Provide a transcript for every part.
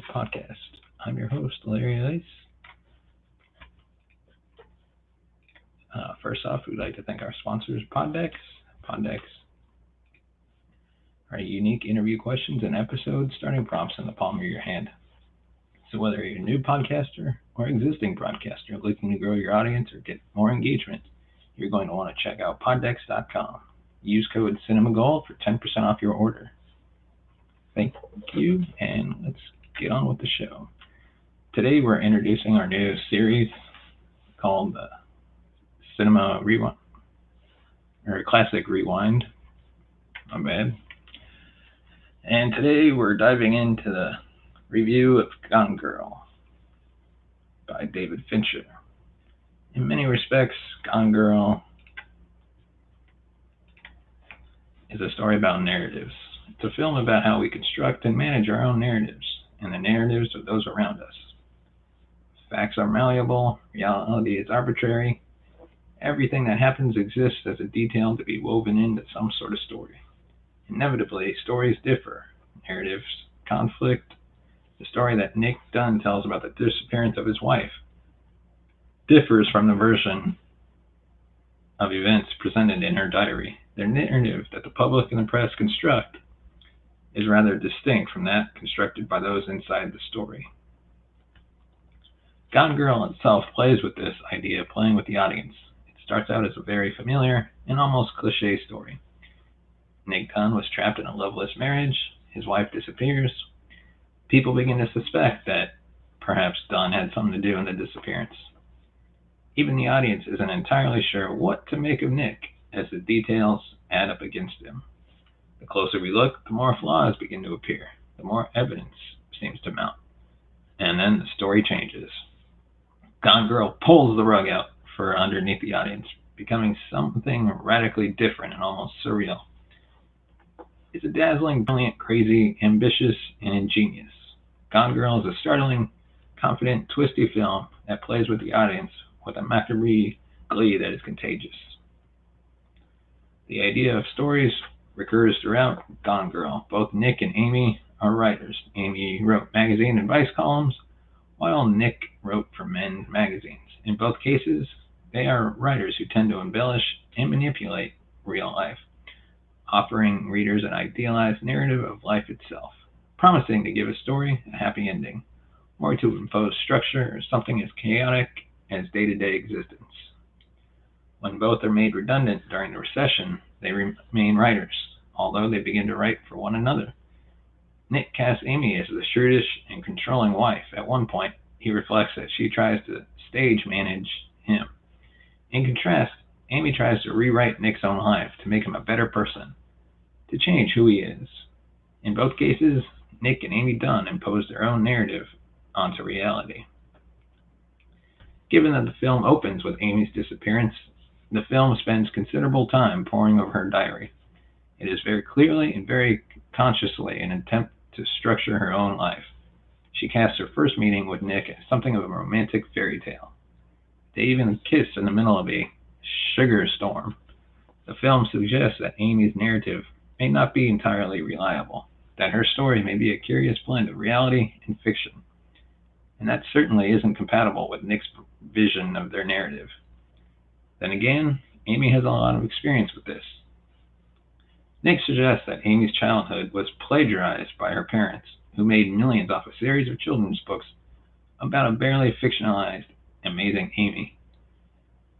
podcast. I'm your host, Larry Ice. First off, we'd like to thank our sponsors, Poddex. Poddex are unique interview questions and episode starting prompts in the palm of your hand. So whether you're a new podcaster or existing broadcaster looking to grow your audience or get more engagement, you're going to want to check out poddex.com. Use code CinemaGold for 10% off your order. Thank you, and let's get on with the show. Today we're introducing our new series called Cinema Rewind, or Classic Rewind. My bad. And today we're diving into the review of Gone Girl by David Fincher. In many respects, Gone Girl is a story about narratives. It's a film about how we construct and manage our own narratives and the narratives of those around us. Facts are malleable, reality is arbitrary. Everything that happens exists as a detail to be woven into some sort of story. Inevitably, stories differ. Narratives conflict. The story that Nick Dunne tells about the disappearance of his wife differs from the version of events presented in her diary. The narrative that the public and the press construct is rather distinct from that constructed by those inside the story. Gone Girl itself plays with this idea of playing with the audience. It starts out as a very familiar and almost cliché story. Nick Dunne was trapped in a loveless marriage. His wife disappears. People begin to suspect that perhaps Dunne had something to do in the disappearance. Even the audience isn't entirely sure what to make of Nick as the details add up against him. The closer we look, the more flaws begin to appear, the more evidence seems to mount. And then the story changes. Gone Girl pulls the rug out from underneath the audience, becoming something radically different and almost surreal. It's a dazzling, brilliant, crazy, ambitious, and ingenious. Gone Girl is a startling, confident, twisty film that plays with the audience with a macabre glee that is contagious. The idea of stories recurs throughout Gone Girl. Both Nick and Amy are writers. Amy wrote magazine advice columns, while Nick wrote for men's magazines. In both cases, they are writers who tend to embellish and manipulate real life, offering readers an idealized narrative of life itself, promising to give a story a happy ending, or to impose structure or something as chaotic as day-to-day existence. When both are made redundant during the recession, they remain writers, although they begin to write for one another. Nick casts Amy as the shrewdish and controlling wife. At one point, he reflects that she tries to stage manage him. In contrast, Amy tries to rewrite Nick's own life to make him a better person, to change who he is. In both cases, Nick and Amy Dunne impose their own narrative onto reality. Given that the film opens with Amy's disappearance, the film spends considerable time poring over her diary. It is very clearly and very consciously an attempt to structure her own life. She casts her first meeting with Nick as something of a romantic fairy tale. They even kiss in the middle of a sugar storm. The film suggests that Amy's narrative may not be entirely reliable, that her story may be a curious blend of reality and fiction. And that certainly isn't compatible with Nick's vision of their narrative. Then again, Amy has a lot of experience with this. Nick suggests that Amy's childhood was plagiarized by her parents, who made millions off a series of children's books about a barely fictionalized Amazing Amy.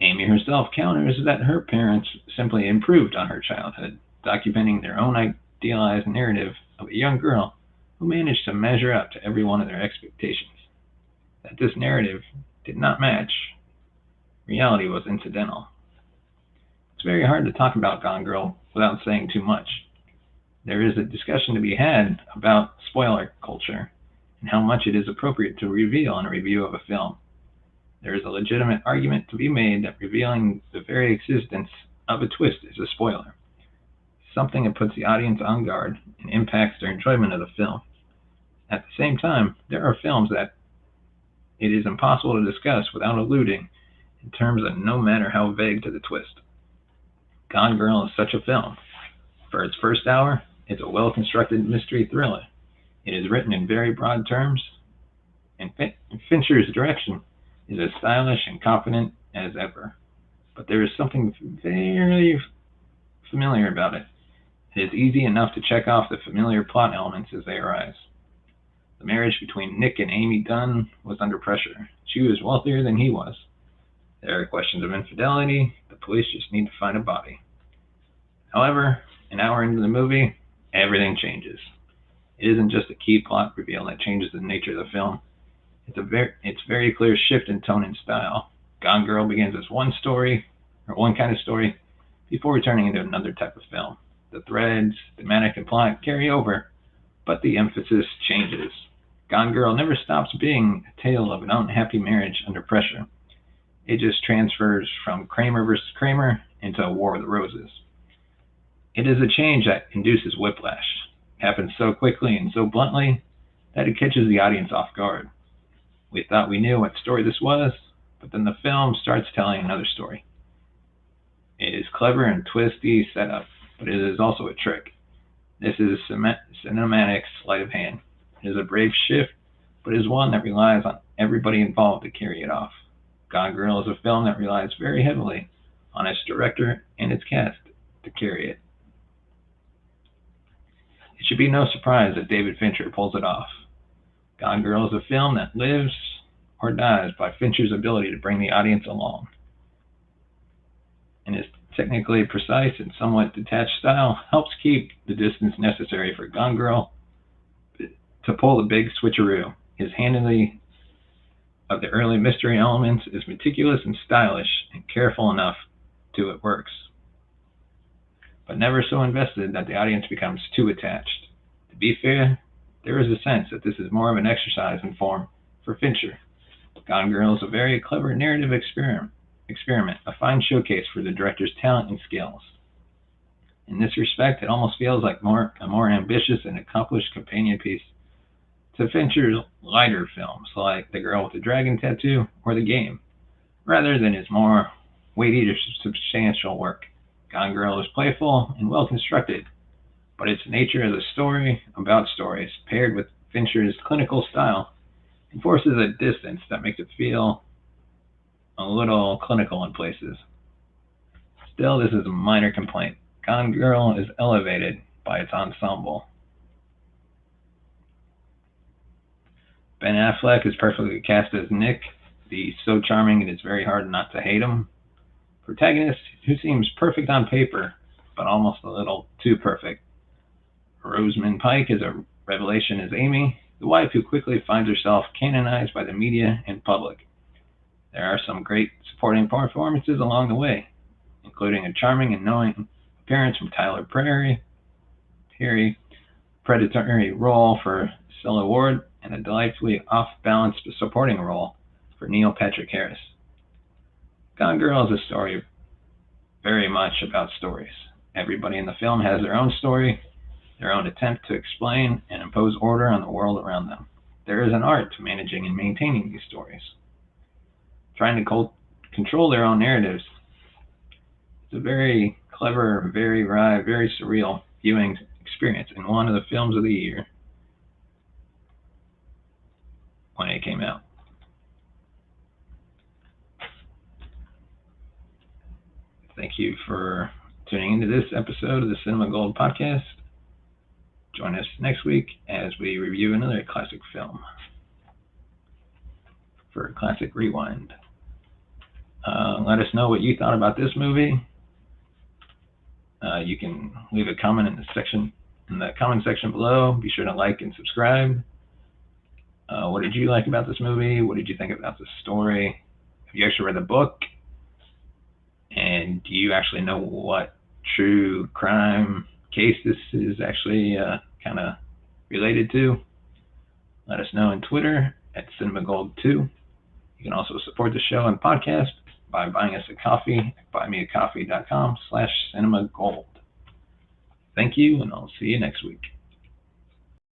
Amy herself counters that her parents simply improved on her childhood, documenting their own idealized narrative of a young girl who managed to measure up to every one of their expectations. That this narrative did not match reality was incidental. It's very hard to talk about Gone Girl without saying too much. There is a discussion to be had about spoiler culture and how much it is appropriate to reveal in a review of a film. There is a legitimate argument to be made that revealing the very existence of a twist is a spoiler, something that puts the audience on guard and impacts their enjoyment of the film. At the same time, there are films that it is impossible to discuss without alluding in terms of no matter how vague to the twist. Gone Girl is such a film. For its first hour, it's a well-constructed mystery thriller. It is written in very broad terms, and Fincher's direction is as stylish and confident as ever. But there is something very familiar about it. It is easy enough to check off the familiar plot elements as they arise. The marriage between Nick and Amy Dunne was under pressure. She was wealthier than he was. There are questions of infidelity. The police just need to find a body. However, an hour into the movie, everything changes. It isn't just a key plot reveal that changes the nature of the film. It's very clear shift in tone and style. Gone Girl begins as one kind of story, before returning into another type of film. The threads, thematic, and plot carry over, but the emphasis changes. Gone Girl never stops being a tale of an unhappy marriage under pressure. It just transfers from Kramer versus Kramer into a War of the Roses. It is a change that induces whiplash. It happens so quickly and so bluntly that it catches the audience off guard. We thought we knew what story this was, but then the film starts telling another story. It is clever and twisty setup, but it is also a trick. This is cinematic sleight of hand. It is a brave shift, but it is one that relies on everybody involved to carry it off. Gone Girl is a film that relies very heavily on its director and its cast to carry it. It should be no surprise that David Fincher pulls it off. Gone Girl is a film that lives or dies by Fincher's ability to bring the audience along. And his technically precise and somewhat detached style helps keep the distance necessary for Gone Girl to pull the big switcheroo. His handling of the early mystery elements is meticulous and stylish and careful enough to it works, but never so invested that the audience becomes too attached. To be fair, there is a sense that this is more of an exercise in form for Fincher. Gone Girl is a very clever narrative experiment, a fine showcase for the director's talent and skills. In this respect, it almost feels like a more ambitious and accomplished companion piece to Fincher's lighter films like The Girl with the Dragon Tattoo or The Game, rather than his more weighty or substantial work. Gone Girl is playful and well constructed, but its nature as a story about stories, paired with Fincher's clinical style, enforces a distance that makes it feel a little clinical in places. Still, this is a minor complaint. Gone Girl is elevated by its ensemble. Ben Affleck is perfectly cast as Nick, the so charming it is very hard not to hate him protagonist who seems perfect on paper, but almost a little too perfect. Rosamund Pike is a revelation as Amy, the wife who quickly finds herself canonized by the media and public. There are some great supporting performances along the way, including a charming and knowing appearance from Tyler Perry, predatory role for Stella Ward, and a delightfully off-balance supporting role for Neil Patrick Harris. Gone Girl is a story very much about stories. Everybody in the film has their own story, their own attempt to explain and impose order on the world around them. There is an art to managing and maintaining these stories. Trying to control their own narratives. It's a very clever, very wry, very surreal viewing experience in one of the films of the year when it came out. Thank you for tuning into this episode of the Cinema Gold podcast. Join us next week as we review another classic film for a Classic Rewind. Let us know what you thought about this movie. You can leave a comment in the comment section below. Be sure to like and subscribe. What did you like about this movie? What did you think about the story? Have you actually read the book? And do you actually know what true crime case this is actually kind of related to? Let us know on Twitter at CinemaGold2. You can also support the show and podcast by buying us a coffee at buymeacoffee.com/cinemagold. Thank you, and I'll see you next week.